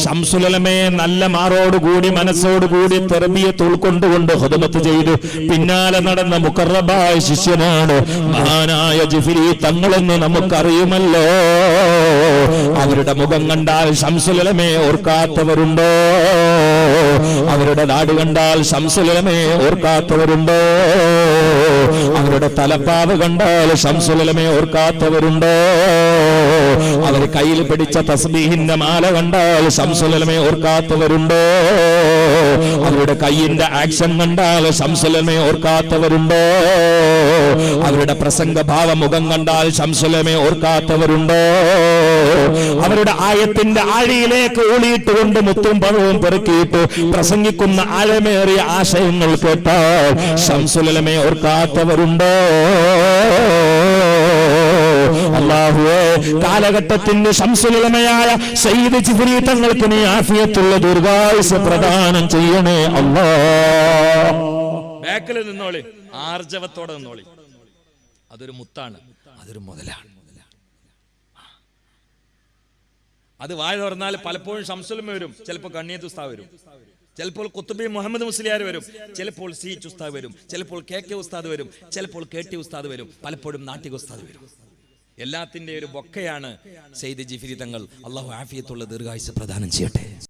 ശംസുലമയെ നല്ല മാറോടുകൂടി മനസ്സോടുകൂടി തർബിയത്ത് ഉൾക്കൊണ്ടുകൊണ്ട് ഖിദ്മത്ത് ചെയ്തു പിന്നാലെ നടന്ന മുഖറബായ ശിഷ്യനാണ് മഹാനായ ജിഫ്രി തങ്ങളെന്ന് നമുക്കറിയുമല്ലോ. അവരുടെ മുഖം കണ്ടാൽ ശംസുലമയെ ഓർക്കാത്തവരുണ്ടോ? അവരുടെ നാട് കണ്ടാൽ ശംസുലമയെ ഓർക്കാത്തവരുണ്ടോ? അവരുടെ തലപ്പാവ് കണ്ടാൽ ശംസുലമയെ ഓർക്കാത്തവരുണ്ടോ? അവർ കയ്യിൽ പിടിച്ച തസ്ബീഹിന്റെ മാല കണ്ടാൽ ശംസുലമയെ ഓർക്കാത്തവരുണ്ടോ? അവരുടെ കയ്യിന്റെ ആക്ഷൻ കണ്ടാൽ ശംസുലമയെ ഓർക്കാത്തവരുണ്ടോ? അവരുടെ പ്രസംഗഭാവ മുഖം കണ്ടാൽ ശംസുലമയെ ഓർക്കാത്തവരുണ്ടോ? അവരുടെ ആയത്തിന്റെ ആഴിയിലേക്ക് ഊളിയിട്ടുകൊണ്ട് മുത്തും പഴവും പെറുക്കിയിട്ട് പ്രസംഗിക്കുന്ന ആഴമേറിയ ആശയങ്ങൾ കേട്ടാൽ ശംസുലമയെ ഓർക്കാത്തവരുണ്ടോ? അല്ലാഹുവേ, കാലഘട്ടത്തിന്റെ ശംസുലമയായ സയ്യിദ് ജിഫ്രി തങ്ങൾക്ക് നീ ആഫിയത്തുള്ള ദീർഘായുസ്സ് പ്രദാനം ചെയ്യണേ അല്ലാഹ്. ബാക്കിൽ നിന്നോളി, ആർജവത്തോടെ നിന്നോളി. അതൊരു മുത്താണ്, അതൊരു മുതലാണ്. അത് വായ തുറന്നാൽ പലപ്പോഴും ശംസുലമ വരും, ചിലപ്പോൾ കണ്ണിയത്ത് ഉസ്താദ് വരും, ചിലപ്പോൾ കുത്തുബി മുഹമ്മദ് മുസ്ലിയാർ വരും, ചിലപ്പോൾ സി ഉസ്താദ് വരും, ചിലപ്പോൾ കെ ഉസ്താദ് വരും, ചിലപ്പോൾ KT ഉസ്താദ് വരും, പലപ്പോഴും നാട്ടിക ഉസ്താദ് വരും. എല്ലാത്തിന്റെ ഒരു ബൊക്കയാണ് സയ്യിദ് ജിഫ്രി തങ്ങൾ. അല്ലാഹു ആഫിയത്തുള്ള ദീർഘായുസ്സ് പ്രദാനം ചെയ്യട്ടെ.